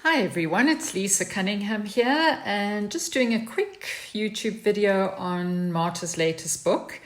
Hi everyone, it's Lisa Cunningham here and just doing a quick YouTube video on Marta's latest book.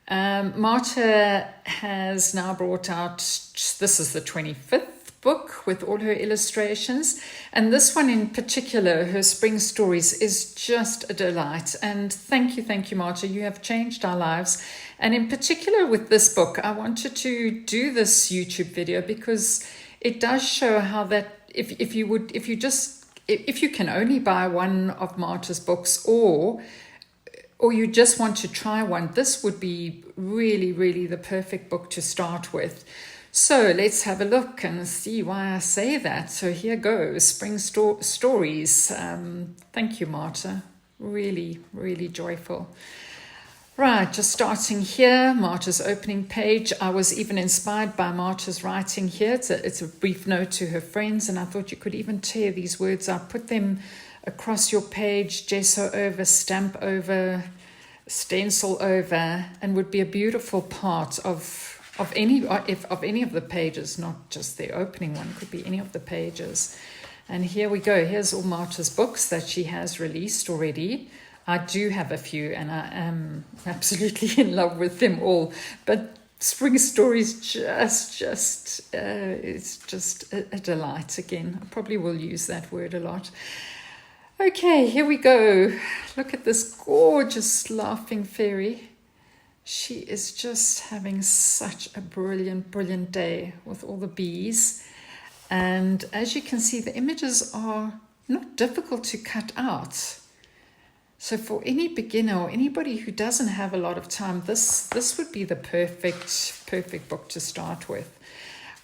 Marta has now brought out, this is the 25th book with all her illustrations, and this one in particular, her spring stories, is just a delight. And thank you Marta, you have changed our lives. And in particular with this book, I wanted to do this YouTube video because it does show how that if you can only buy one of Marta's books, or you just want to try one, this would be really the perfect book to start with. So let's have a look and see why I say that. So here goes, Spring Stories. Thank you, Marta. Really joyful. Right, just starting here, Marta's opening page. I was even inspired by Marta's writing here. It's a brief note to her friends, and I thought you could even tear these words up, put them across your page, gesso over, stamp over, stencil over, and would be a beautiful part of any of the pages, not just the opening one, could be any of the pages. And here we go. Here's all Marta's books that she has released already. I do have a few and I am absolutely in love with them all. But Spring Stories it's just a delight again. I probably will use that word a lot. Okay, here we go. Look at this gorgeous laughing fairy. She is just having such a brilliant day with all the bees. And as you can see, the images are not difficult to cut out. So for any beginner or anybody who doesn't have a lot of time, this would be the perfect book to start with.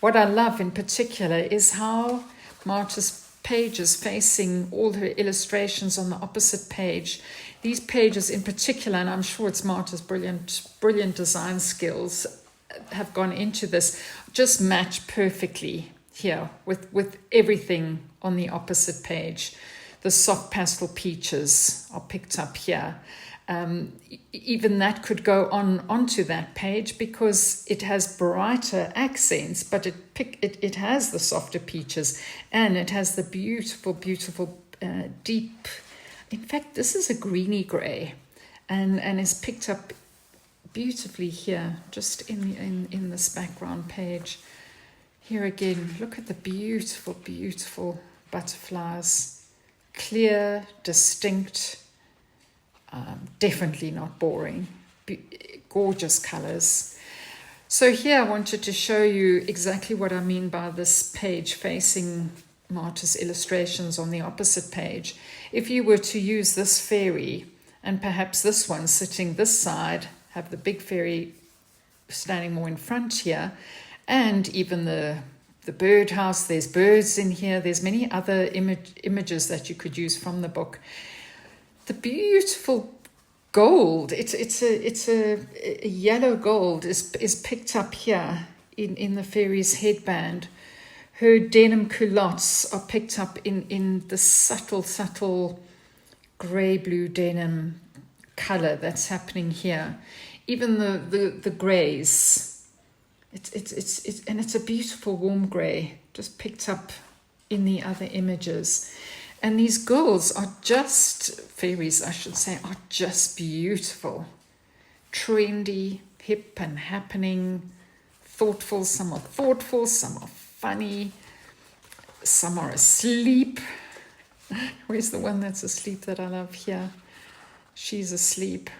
What I love in particular is how Marta's pages facing all her illustrations on the opposite page. These pages in particular, and I'm sure it's Marta's brilliant design skills have gone into this, just match perfectly here with everything on the opposite page. The soft pastel peaches are picked up here. Even that could go onto that page because it has brighter accents, but it has the softer peaches, and it has the beautiful deep. In fact, this is a greeny grey, and is picked up beautifully here, just in this background page. Here again, look at the beautiful butterflies. Clear, distinct, definitely not boring, gorgeous colors. So here I wanted to show you exactly what I mean by this page facing Marta's illustrations on the opposite page. If you were to use this fairy and perhaps this one sitting this side, have the big fairy standing more in front here, and even the birdhouse, there's birds in here, there's many other images that you could use from the book. The beautiful gold, it's a yellow gold is picked up here in the fairy's headband. Her denim culottes are picked up in the subtle grey-blue denim color that's happening here. Even the greys. It's a beautiful warm grey, just picked up in the other images. And these girls fairies I should say, are just beautiful. Trendy, hip and happening, thoughtful. Some are thoughtful, some are funny, some are asleep. Where's the one that's asleep that I love here? She's asleep.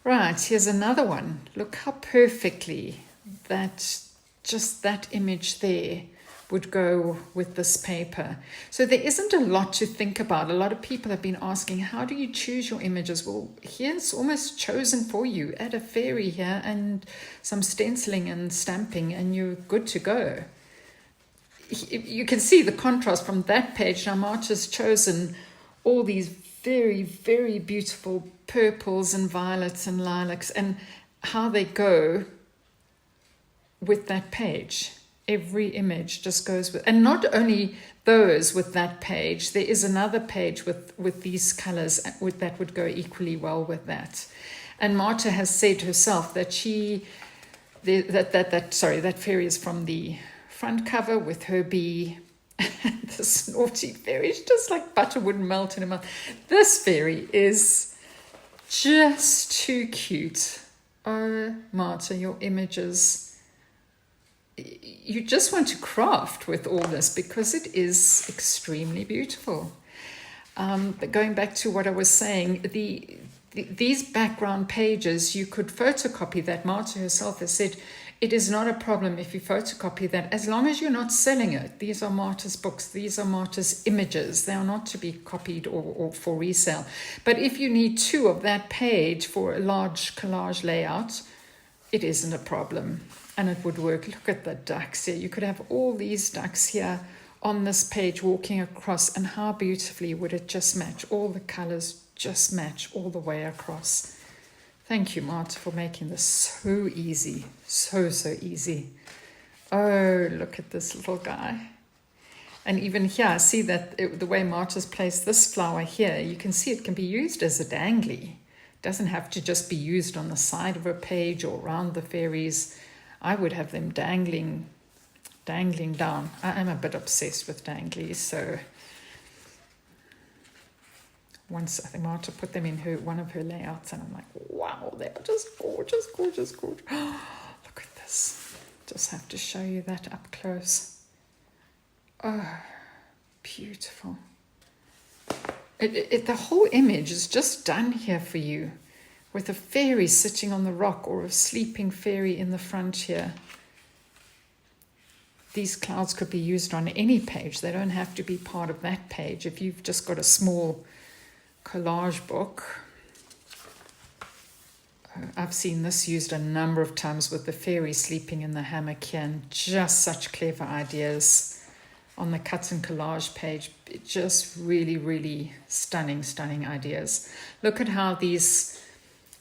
Right, here's another one. Look how perfectly that image there would go with this paper. So there isn't a lot to think about. A lot of people have been asking, how do you choose your images? Well, here's almost chosen for you. Add a fairy here and some stenciling and stamping and you're good to go. You can see the contrast from that page. Now Marta's chosen all these very beautiful purples and violets and lilacs, and how they go with that page. Every image just goes with, and not only those with that page, there is another page with these colors that would go equally well with that. And Marta has said herself that that fairy is from the front cover with her bee This naughty fairy is just like butter wouldn't melt in her mouth. This fairy is just too cute. Oh, Marta, your images. You just want to craft with all this because it is extremely beautiful. But going back to what I was saying, these background pages, you could photocopy that. Marta herself has said, it is not a problem if you photocopy that, as long as you're not selling it. These are Marta's books. These are Marta's images. They are not to be copied or for resale. But if you need 2 of that page for a large collage layout, it isn't a problem. And it would work. Look at the ducks here. You could have all these ducks here on this page walking across. And how beautifully would it just match? All the colors just match all the way across. Thank you, Marta, for making this so easy. So easy. Oh, look at this little guy. And even here, I see that the way Marta's placed this flower here, you can see it can be used as a dangly. It doesn't have to just be used on the side of a page or around the fairies. I would have them dangling down. I am a bit obsessed with danglies, so once I think Marta put them in one of her layouts, and I'm like, wow, they're just gorgeous. Look at this. Just have to show you that up close. Oh, beautiful. The whole image is just done here for you, with a fairy sitting on the rock or a sleeping fairy in the front here. These clouds could be used on any page. They don't have to be part of that page. If you've just got a small collage book, I've seen this used a number of times with the fairy sleeping in the hammock here, and just such clever ideas on the cut and collage page. Just really stunning ideas. Look at how these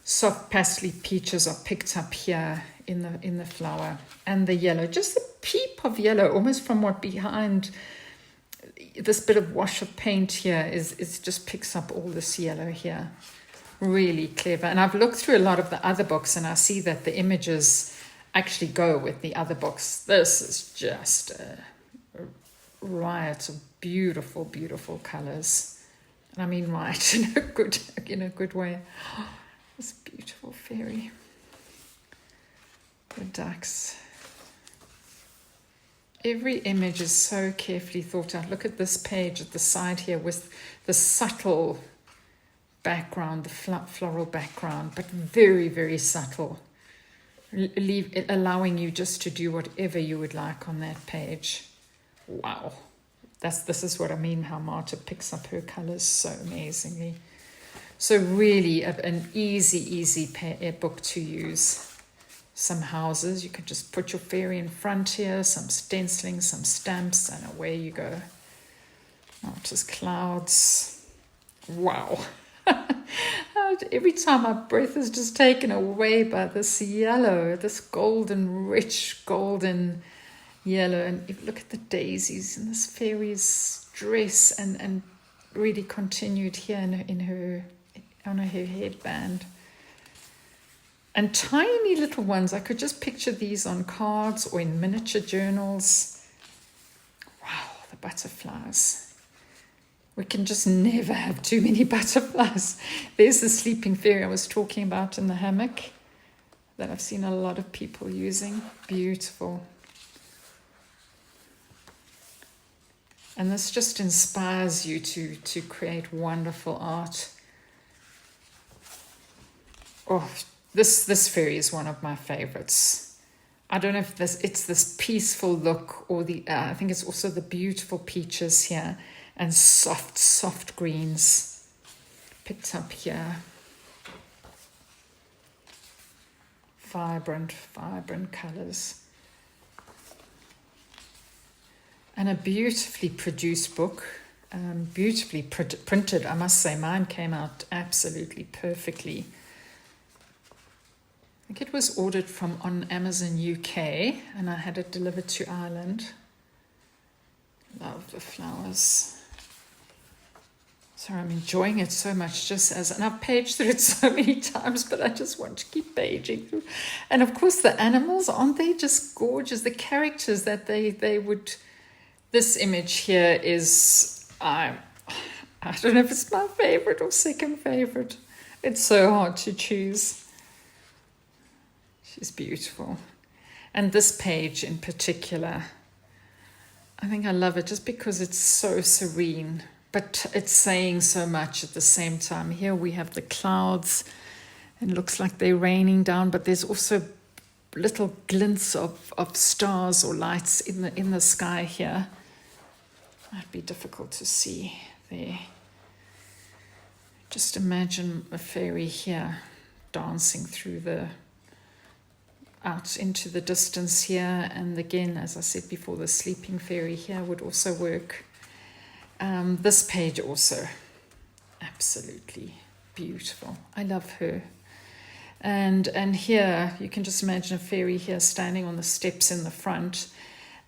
soft pastely peaches are picked up here in the flower, and the yellow, just a peep of yellow, almost from what behind this bit of wash of paint here is just picks up all this yellow here. Really clever. And I've looked through a lot of the other books, and I see that the images actually go with the other books. This is just a riot of beautiful colors, and I mean riot in a good way. This beautiful fairy, the ducks. Every image is so carefully thought out. Look at this page at the side here with the subtle background, the floral background, but very subtle, allowing you just to do whatever you would like on that page. Wow, this is what I mean, how Marta picks up her colors so amazingly. So really an easy book to use. Some houses, you can just put your fairy in front here, some stenciling, some stamps, and away you go. Marta's clouds. Wow. Every time my breath is just taken away by this yellow, this golden, rich golden yellow. And look at the daisies in this fairy's dress, and really continued here on her headband. And tiny little ones, I could just picture these on cards or in miniature journals. Wow, the butterflies. We can just never have too many butterflies. There's the sleeping fairy I was talking about in the hammock that I've seen a lot of people using. Beautiful. And this just inspires you to create wonderful art. Oh, This fairy is one of my favorites. I don't know if it's this peaceful look, or I think it's also the beautiful peaches here and soft greens picked up here. Vibrant colors. And a beautifully produced book, beautifully printed. I must say, mine came out absolutely perfectly. I think it was ordered on Amazon UK, and I had it delivered to Ireland. Love the flowers. Sorry, I'm enjoying it so much, and I've paged through it so many times, but I just want to keep paging through. And of course the animals, aren't they just gorgeous? The characters that they would This image here is, I don't know if it's my favorite or second favorite. It's so hard to choose. She's beautiful. And this page in particular, I think I love it just because it's so serene, but it's saying so much at the same time. Here we have the clouds. It looks like they're raining down, but there's also little glints of stars or lights in the sky here. Might be difficult to see there. Just imagine a fairy here dancing through out into the distance here. And again, as I said before, the sleeping fairy here would also work. This page also, absolutely beautiful. I love her. And here, you can just imagine a fairy here standing on the steps in the front.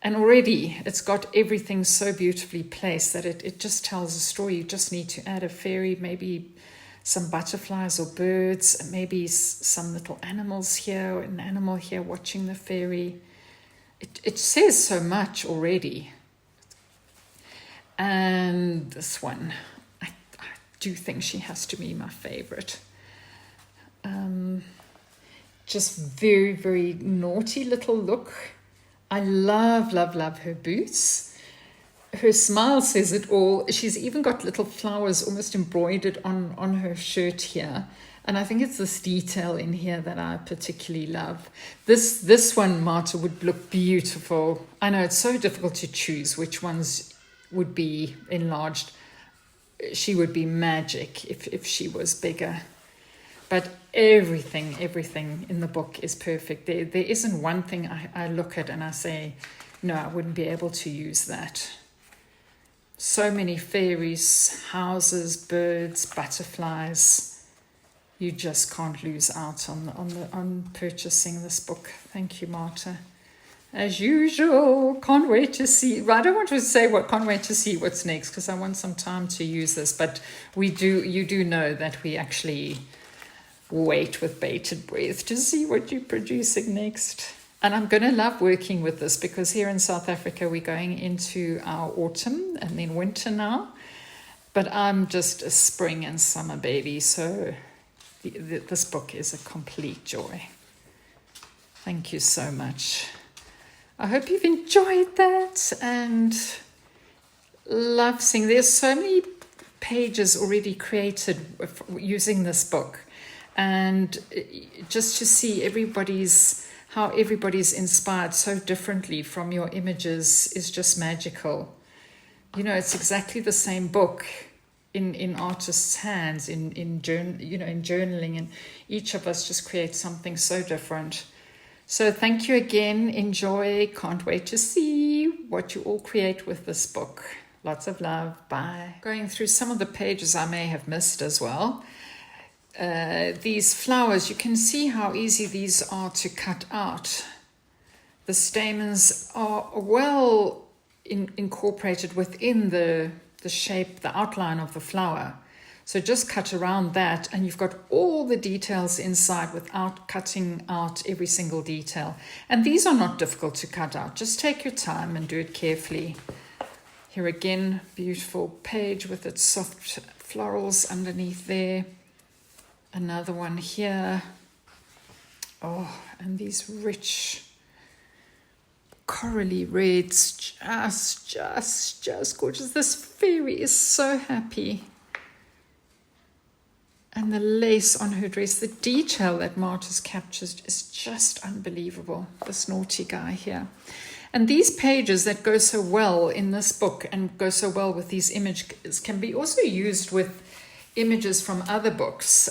And already it's got everything so beautifully placed that it just tells a story. You just need to add a fairy, maybe some butterflies or birds, maybe some little animals here, or an animal here watching the fairy. It says so much already. And this one, I do think she has to be my favorite. Just very, very naughty little look. I love, love, love her boots. Her smile says it all. She's even got little flowers almost embroidered on her shirt here. And I think it's this detail in here that I particularly love. This one, Marta, would look beautiful. I know it's so difficult to choose which ones would be enlarged. She would be magic if she was bigger. But everything in the book is perfect. There isn't one thing I look at and I say, no, I wouldn't be able to use that. So many fairies, houses, birds, butterflies. You just can't lose out on purchasing this book. Thank you, Marta. As usual, can't wait to see. Well, I don't want to say can't wait to see what's next because I want some time to use this. But you do know that we actually wait with bated breath to see what you're producing next. And I'm going to love working with this because here in South Africa, we're going into our autumn and then winter now. But I'm just a spring and summer baby. So this book is a complete joy. Thank you so much. I hope you've enjoyed that and love seeing. There's so many pages already created using this book. And just to see how everybody's inspired so differently from your images is just magical. You know, it's exactly the same book in artists' hands, in journaling, and each of us just creates something so different. So thank you again. Enjoy. Can't wait to see what you all create with this book. Lots of love. Bye. Going through some of the pages I may have missed as well. These flowers, you can see how easy these are to cut out. The stamens are well incorporated within the shape, the outline of the flower. So just cut around that and you've got all the details inside without cutting out every single detail. And these are not difficult to cut out. Just take your time and do it carefully. Here again, beautiful page with its soft florals underneath there. Another one here. Oh, and these rich corally reds, just gorgeous. This fairy is so happy. And the lace on her dress, the detail that Marta's captured is just unbelievable. This naughty guy here. And these pages that go so well in this book and go so well with these images can be also used with images from other books.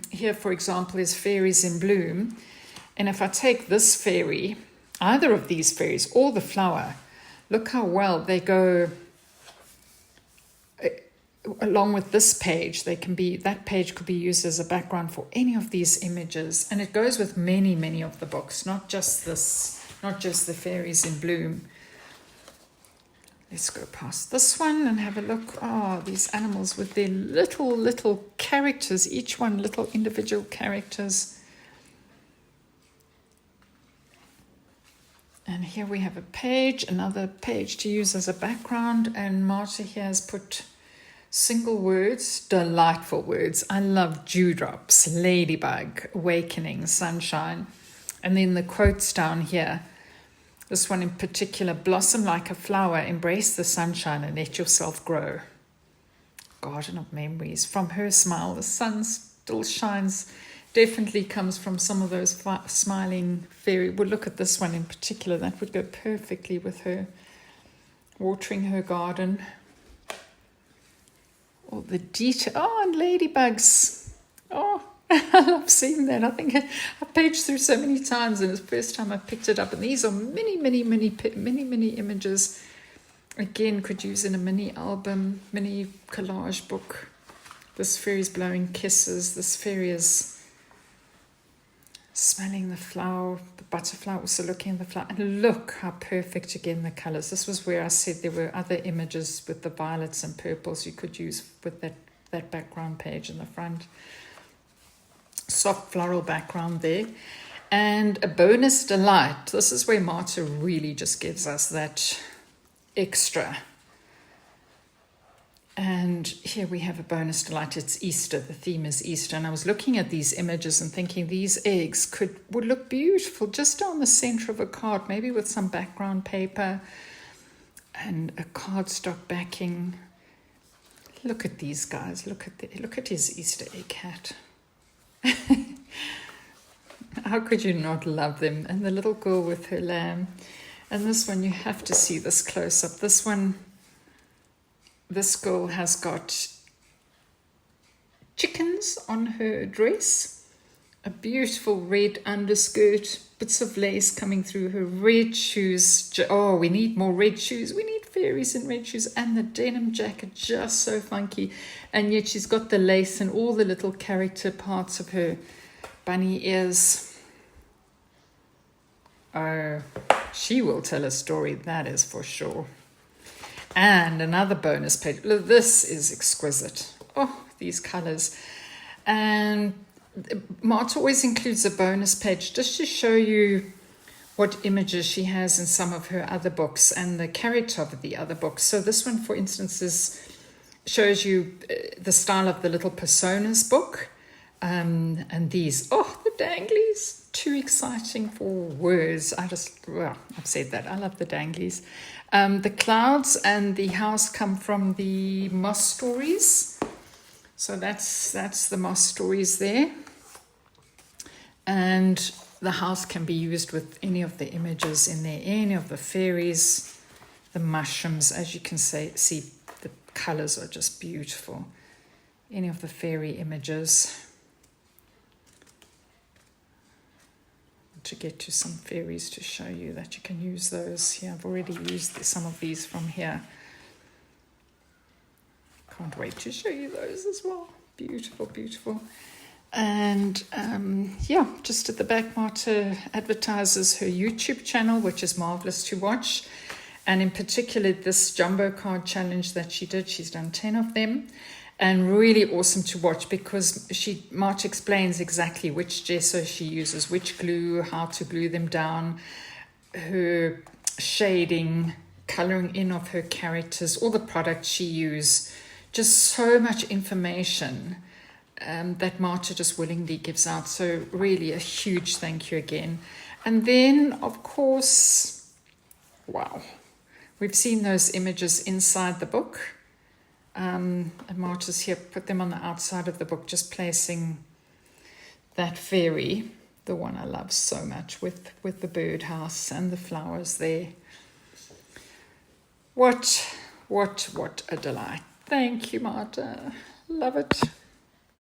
Here, for example, is Fairies in Bloom. And if I take this fairy, either of these fairies, or the flower, look how well they go along with this page. That page could be used as a background for any of these images. And it goes with many, many of the books, not just the Fairies in Bloom. Let's go past this one and have a look. Oh, these animals with their little characters, each one little individual characters. And here we have a page, another page to use as a background. And Marta here has put single words, delightful words. I love dewdrops, ladybug, awakening, sunshine. And then the quotes down here. This one in particular, blossom like a flower, embrace the sunshine and let yourself grow. Garden of memories. From her smile, the sun still shines. Definitely comes from some of those smiling fairy. Well, look at this one in particular. That would go perfectly with her watering her garden. All the detail. Oh, and ladybugs. Oh, I love seeing that. I think I paged through so many times, and it's the first time I picked it up. And these are many images. Again, could use in a mini album, mini collage book. This fairy's blowing kisses. This fairy is smelling the flower, the butterfly, also looking at the flower. And look how perfect, again, the colours. This was where I said there were other images with the violets and purples you could use with that background page in the front. Soft floral background there. And a bonus delight. This is where Marta really just gives us that extra. And here we have a bonus delight. It's Easter. The theme is Easter. And I was looking at these images and thinking these eggs would look beautiful just on the center of a card, maybe with some background paper and a cardstock backing. Look at these guys. Look at his Easter egg hat. How could you not love them? And the little girl with her lamb. And this one, you have to see this close up. This one, this girl has got chickens on her dress, a beautiful red underskirt, bits of lace coming through her, red shoes. Oh, we need more red shoes. We need fairies in red shoes. And the denim jacket, just so funky. And yet she's got the lace and all the little character parts of her bunny ears. Oh, she will tell a story, that is for sure. And another bonus page. This is exquisite. Oh, these colours. And Marta always includes a bonus page just to show you what images she has in some of her other books and the character of the other books. So this one, for instance, shows you the style of the Little Personas book. And these, oh, the danglies. Too exciting for words. I've said that. I love the danglies. The clouds and the house come from the moss stories. So that's the moss stories there. And the house can be used with any of the images in there, any of the fairies, the mushrooms. As you can see, the colours are just beautiful. Any of the fairy images. To get to some fairies to show you that you can use those here. I've already used some of these from here. Can't wait to show you those as well. Beautiful, beautiful. And just at the back, Marta advertises her YouTube channel, which is marvelous to watch. And in particular, this jumbo card challenge that she did, she's done 10 of them. And really awesome to watch because Marta explains exactly which gesso she uses, which glue, how to glue them down, her shading, colouring in of her characters, all the products she uses. Just so much information that Marta just willingly gives out. So really a huge thank you again. And then, of course, wow, we've seen those images inside the book. And Marta's here, put them on the outside of the book, just placing that fairy, the one I love so much, with the birdhouse and the flowers there. What a delight. Thank you, Marta. Love it.